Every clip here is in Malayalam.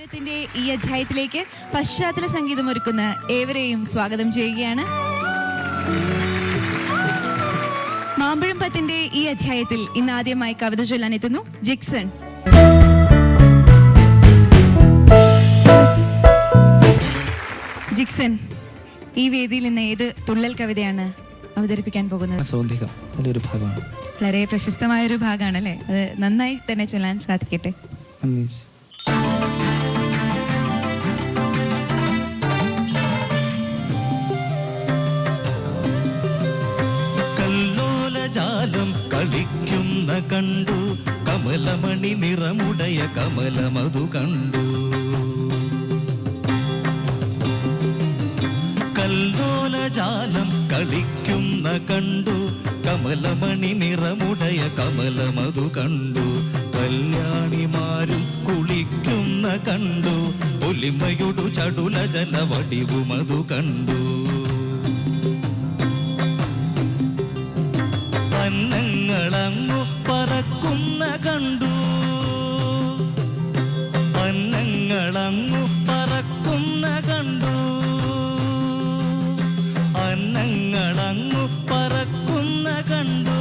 രാമായണത്തിന്റെ ഈ അധ്യായത്തിലേക്ക് പശ്ചാത്തല സംഗീതം ഒരുക്കുന്ന ഏവരെയും സ്വാഗതം ചെയ്യുകയാണ്. മാമ്പഴം പത്തിന്റെ ഈ അധ്യായത്തിൽ ഇന്ന് ആദ്യമായി കവിത ചൊല്ലാൻ എത്തുന്നു ജിക്സൺ. ജിക്സൺ, ഈ വേദിയിൽ ഇന്ന് ഏത് തുള്ളൽ കവിതയാണ് അവതരിപ്പിക്കാൻ പോകുന്നത്? നല്ലൊരു ഭാഗമാണ്, വളരെ പ്രശസ്തമായ ഒരു ഭാഗമാണല്ലേ. അത് നന്നായി തന്നെ ചൊല്ലാൻ സാധിക്കട്ടെ. കല്ലോലജാലം കളിക്കുന്ന കണ്ടു, കമലമണി നിറമുടയ കമലമതു കണ്ടു. കല്ലോലജാലം കളിക്കുന്ന കണ്ടു, കമലമണി നിറമുടയ കമലമതു കണ്ടു. കല്യാണിമാരും കുളിക്കുന്ന കണ്ടു, ഒലിമയൊടു ചടുല ജലവടിവുമതു കണ്ടു. അന്നങ്ങളങ്ങു പറക്കുന്ന കണ്ടു, അന്നങ്ങളങ്ങു പറക്കുന്ന കണ്ടു, അന്നങ്ങളങ്ങു പറക്കുന്ന കണ്ടു.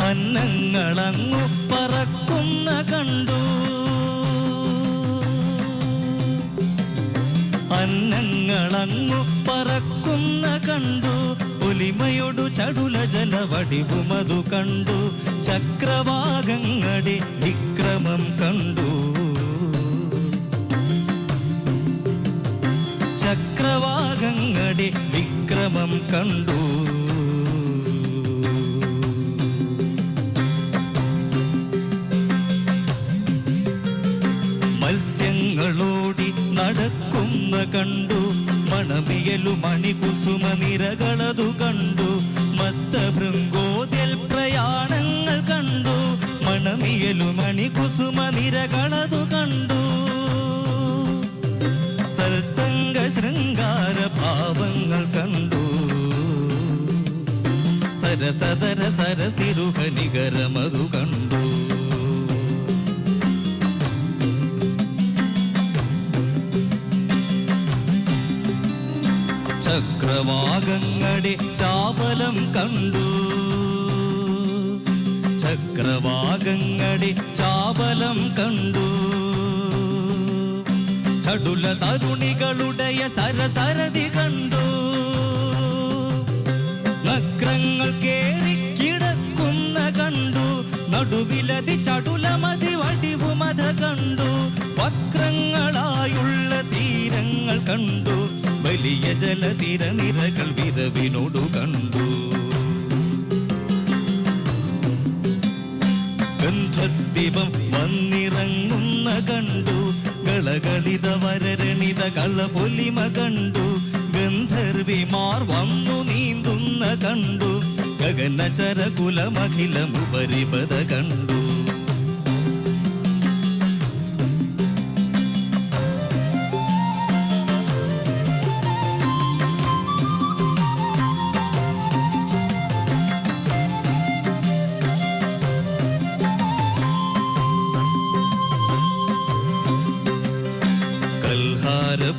അന്നങ്ങളങ്ങു പറക്കുന്ന കണ്ടു, അന്നങ്ങളങ്ങു പറക്കുന്ന കണ്ടു, ഒലിമയൊടു ചടുല ജലവടിവുമതു കണ്ടു. ചക്രവാകങ്ങളുടെ വിക്രമം കണ്ടു, ചക്രവാകങ്ങളുടെ വിക്രമം കണ്ടു. മത്സ്യങ്ങളോടി നടക്കുന്ന കണ്ടു, മണമിയലു മണികുസുമ നിരകളതു കണ്ടു. മത്തഭൃങ്കോതിൽ പ്രയാണങ്ങൾ കണ്ടു, മണമിയലു മണികുസുമ നിരകളതു കണ്ടു. സത്സംഗ ശൃംഗാര ഭാവങ്ങൾ കണ്ടു, സരസതര സരസിരുഹ നികരമതു കണ്ടു. ചക്രവാകങ്ങളുടെ ചാപലം കണ്ടു, ചക്രവാകങ്ങളുടെ ചാപലം കണ്ടു. ചടുല തരുണികളുடைய സരസരതി കണ്ടു, നക്രങ്ങൾ കേറി കിടക്കുന്ന കണ്ടു, നടുവിലതി ചടുലമതി വടിവുമത കണ്ടു. വക്രങ്ങളായുള്ള തീരങ്ങൾ കണ്ടു, വലിയ ജലതിര നിരകൾ വിരവിനോടു കണ്ടു. ഗന്ധദ്വീപം വന്നിറങ്ങുന്ന കണ്ടു, കളകളിത വരരണിത കളപൊലിമ കണ്ടു. ഗന്ധർവിമാർ വന്നു നീന്തുന്ന കണ്ടു, ഗഗനചര കുലമഖിലമുപരിപത കണ്ടു.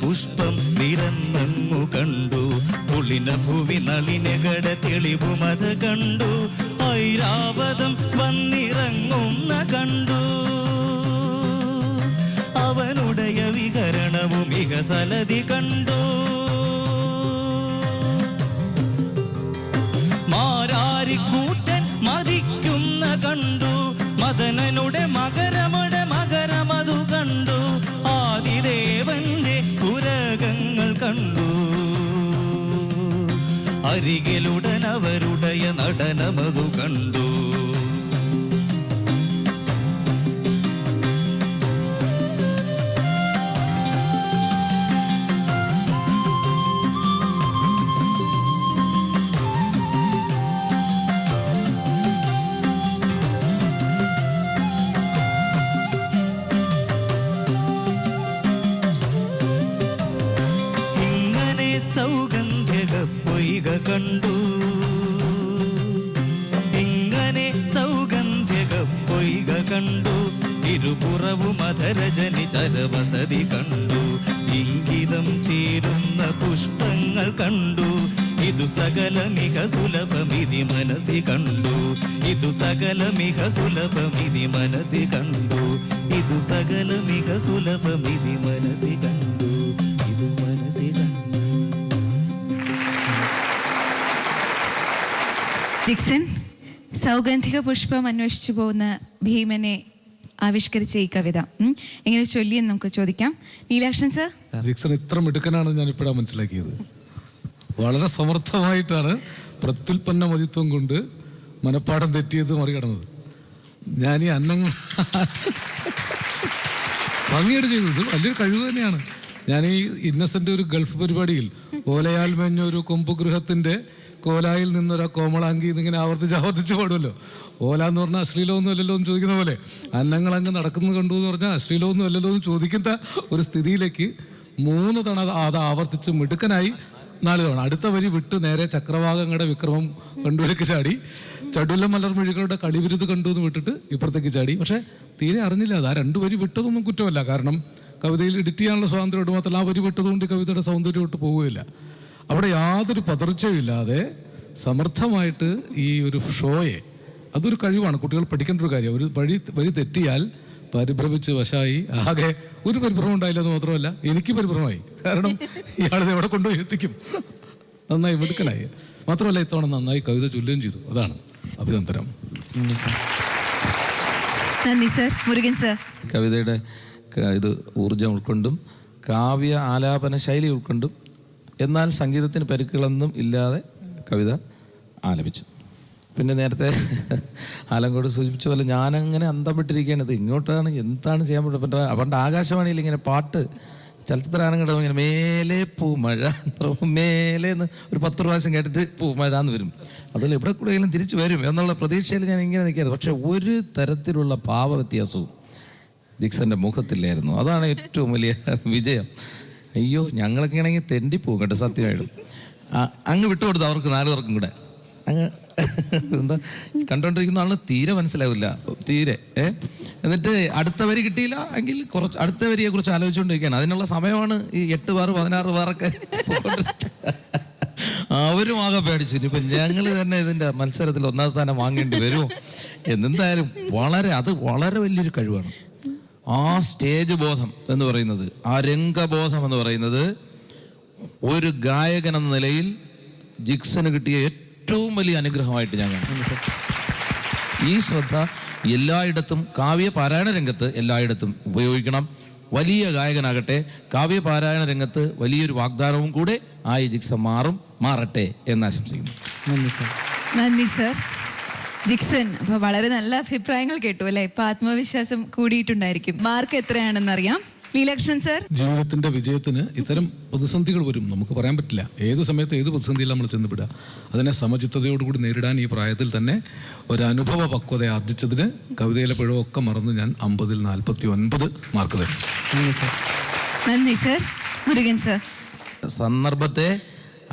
പുഷ്പം നിരന്നങ്ങു കണ്ടു, പുളിന ഭുവി നളിനകട തെളിവുമത കണ്ടു. ഐരാവതം വന്നിറങ്ങുന്ന കണ്ടു, അവനുடைய വികരണവും മിക സലതി കണ്ടു. മാരാരിക്കൂറ്റൻ മതിക്കുന്ന കണ്ടു, മദനനുടെ മകരമടെ മകരമതു കണ്ടു. ആദിദേവന്റെ പുരകങ്ങൾ കണ്ടു, അരികിലുടൻ അവരുடைய നടനമതു കണ്ടു. കണ്ടു. ഇതു സകലമിക സുലഭമിതി മനസ്സി കണ്ടു. ഇതു സകലമിക സുലഭമിതി മനസ്സി കണ്ടു. ഇതു സകലമിക സുലഭമിതി മനസ്സി കണ്ടു. ഇതു മനസ്സി കണ്ടു. ജിക്സൺ, സൗഗന്ധിക പുഷ്പം അന്വേഷിച്ചു പോകുന്ന ഭീമനെ ആവിഷ്കരിച്ച ഈ കവിത എങ്ങനെ ചൊല്ലിയെന്ന് നമുക്ക് ചോദിക്കാം. ലീലാക്ഷൻ സർ. ജിക്സൺ ഇത്ര മിടുക്കനാണ് ഞാൻ ഇപ്പോഴാണ് മനസ്സിലാക്കിയത്. വളരെ സമർത്ഥമായിട്ടാണ് പ്രത്യുൽപ്പന്ന മതിത്വം കൊണ്ട് മനപ്പാഠം തെറ്റിയത് മറികടന്നത്. ഞാൻ ഈ അന്നങ്ങൾ ഭംഗിയായിട്ട് ചെയ്തത് വലിയൊരു കഴിവ് തന്നെയാണ്. ഞാൻ ഈ ഇന്നസെൻ്റ് ഒരു ഗൾഫ് പരിപാടിയിൽ ഓലയാൽ മേഞ്ഞ ഒരു കൊമ്പുഗൃഹത്തിൻ്റെ കോലായിൽ നിന്നൊരു കോമളാങ്കി എന്നിങ്ങനെ ആവർത്തിച്ച് പാടുമല്ലോ. ഓല എന്ന് പറഞ്ഞാൽ അശ്ലീലമൊന്നും അല്ലല്ലോ എന്ന് ചോദിക്കുന്ന പോലെ അന്നങ്ങളങ്ങ് നടക്കുന്നത് കണ്ടു എന്ന് പറഞ്ഞാൽ അശ്ലീലമൊന്നും അല്ലല്ലോ എന്ന് ചോദിക്കുന്ന ഒരു സ്ഥിതിയിലേക്ക് 3 തവണ അത് ആവർത്തിച്ച് മിടുക്കനായി 4 തവണ. അടുത്ത വരി വിട്ട് നേരെ ചക്രവാകങ്ങളുടെ വിക്രമം കണ്ടുവിലേക്ക് ചാടി. ചടുല മലർമൊഴികളുടെ കളിവിരുത് കണ്ടു എന്ന് വിട്ടിട്ട് ഇപ്പുറത്തേക്ക് ചാടി. പക്ഷേ തീരെ അറിഞ്ഞില്ല അത്. ആ 2 വരി വിട്ടതൊന്നും കുറ്റമല്ല. കാരണം കവിതയിൽ എഡിറ്റ് ചെയ്യാനുള്ള സ്വാതന്ത്ര്യം മാത്രമല്ല, ആ വരി വിട്ടതുകൊണ്ട് കവിതയുടെ സൗന്ദര്യം വിട്ട് പോവുകയില്ല. അവിടെ യാതൊരു പതർച്ചയില്ലാതെ സമർത്ഥമായിട്ട് ഈ ഒരു ഷോയെ, അതൊരു കഴിവാണ്, കുട്ടികൾ പഠിക്കേണ്ട ഒരു കാര്യം. ഒരു വരി തെറ്റിയാൽ പരിഭ്രമിച്ച് വശമായി ആകെ ഒരു പരിഭ്രമം ഉണ്ടായില്ലെന്ന് മാത്രമല്ല എനിക്ക് പരിഭ്രമമായി. കാരണം ഇയാളിത് എവിടെ കൊണ്ടുപോയി എത്തിക്കും. നന്നായി മിടുക്കനായി. മാത്രമല്ല ഇത്തവണ നന്നായി കവിത ചൊല്ലുകയും ചെയ്തു. അതാണ് അഭിനന്ദനം. നന്ദി സർ. മുരുകൻ സർ. കവിതയുടെ ഇത് ഊർജം ഉൾക്കൊണ്ടും കാവ്യ ആലാപന ശൈലി ഉൾക്കൊണ്ടും എന്നാൽ സംഗീതത്തിന് പരിക്കുകളൊന്നും ഇല്ലാതെ കവിത ആലപിച്ചു. പിന്നെ നേരത്തെ ആലങ്കോട് സൂചിപ്പിച്ച പോലെ ഞാനങ്ങനെ അന്തം വിട്ടിരിക്കുകയാണ്. ഇത് ഇങ്ങോട്ടാണ് എന്താണ് ചെയ്യാൻ പറ്റുക. പണ്ട് ആകാശവാണിയിൽ ഇങ്ങനെ പാട്ട് ചലച്ചിത്ര ഗാനം കിട്ടുമ്പോൾ ഇങ്ങനെ മേലെ പൂമഴ മേലെ എന്ന് ഒരു 10 പ്രാവശ്യം കേട്ടിട്ട് പൂമഴ എന്ന് വരും. അതിൽ എവിടെ കൂടെയെങ്കിലും തിരിച്ചു വരും എന്നുള്ള പ്രതീക്ഷയിൽ ഞാൻ ഇങ്ങനെ നിൽക്കായിരുന്നു. പക്ഷെ ഒരു തരത്തിലുള്ള ഭാവവ്യത്യാസവും ജിക്സന്റെ മുഖത്തില്ലായിരുന്നു. അതാണ് ഏറ്റവും വലിയ വിജയം. അയ്യോ, ഞങ്ങളൊക്കെ ആണെങ്കിൽ തെണ്ടിപ്പോകും കേട്ടോ സത്യമായിട്ടും. അങ്ങ് വിട്ടുകൊടുത്തു അവർക്ക് 4 പേർക്കും കൂടെ. അങ്ങ് എന്താ കണ്ടുകൊണ്ടിരിക്കുന്ന ആളിന് തീരെ മനസ്സിലാവില്ല തീരെ. എന്നിട്ട് അടുത്ത വരി കിട്ടിയില്ല എങ്കിൽ കുറച്ച് അടുത്ത വരിയെ കുറിച്ച് ആലോചിച്ചുകൊണ്ടിരിക്കുകയാണ്. അതിനുള്ള സമയമാണ് ഈ 8 ബാർ 16 ബാറൊക്കെ. അവരും ആകെ പേടിച്ചു. ഇനിയിപ്പം ഞങ്ങൾ തന്നെ ഇതിൻ്റെ മത്സരത്തിൽ 1ാം സ്ഥാനം വാങ്ങേണ്ടി വരുമോ എന്നെന്തായാലും അത് വളരെ വലിയൊരു കഴിവാണ്. ആ സ്റ്റേജ് ബോധം എന്ന് പറയുന്നത്, ആ രംഗബോധം എന്ന് പറയുന്നത് ഒരു ഗായകൻ എന്ന നിലയിൽ ജിക്സന് കിട്ടിയ ഏറ്റവും വലിയ അനുഗ്രഹമായിട്ട് ഞാൻ കാണുന്നു. ഈ ശ്രദ്ധ എല്ലായിടത്തും കാവ്യപാരായണ രംഗത്ത് എല്ലായിടത്തും ഉപയോഗിക്കണം. വലിയ ഗായകനാകട്ടെ, കാവ്യപാരായണ രംഗത്ത് വലിയൊരു വാഗ്ദാനവും കൂടെ ആയി ജിക്സൺ മാറട്ടെ എന്ന് ആശംസിക്കുന്നു. നന്ദി സർ. ജിക്സൺ, അപ്പൊ വളരെ നല്ല അഭിപ്രായങ്ങൾ കേട്ടു അല്ലെ? ഇപ്പൊ ആത്മവിശ്വാസം കൂടിയിട്ടുണ്ടായിരിക്കും. മാർക്ക് എത്രയാണെന്ന് അറിയാം. ലീലാക്ഷൻ സർ. ജീവിതത്തിന്റെ വിജയത്തിന് ഇത്തരം പ്രതിസന്ധികൾ വരും, നമുക്ക് പറയാൻ പറ്റില്ല. ഏത് സമയത്ത് ഏത് പ്രതിസന്ധിയിൽ നമ്മൾ ചെന്നുവിടുക. അതിനെ സമചിത്തതയോടുകൂടി നേരിടാൻ ഈ പ്രായത്തിൽ തന്നെ ഒരു അനുഭവ പക്വത ആർജിച്ചതിന് കവിതയിലെ പിഴവൊക്കെ മറന്ന് ഞാൻ 50-ൽ 49 മാർക്ക് തരും. നന്ദി സർ. മുരുകൻ സർ. സന്ദർഭത്തെ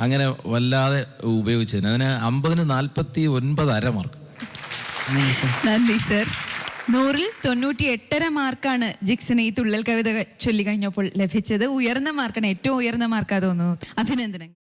അങ്ങനെ വല്ലാതെ ഉപയോഗിച്ചതിന് അതിന് 50-ന് 49.5 മാർക്ക്. നന്ദി സർ. 100-ൽ 98.5 മാർക്കാണ് ജിക്സന് ഈ തുള്ളൽ കവിത ചൊല്ലി കഴിഞ്ഞപ്പോൾ ലഭിച്ചത്. ഉയർന്ന മാർക്കാണ്, ഏറ്റവും ഉയർന്ന മാർക്കാ തോന്നുന്നു. അഭിനന്ദനങ്ങൾ.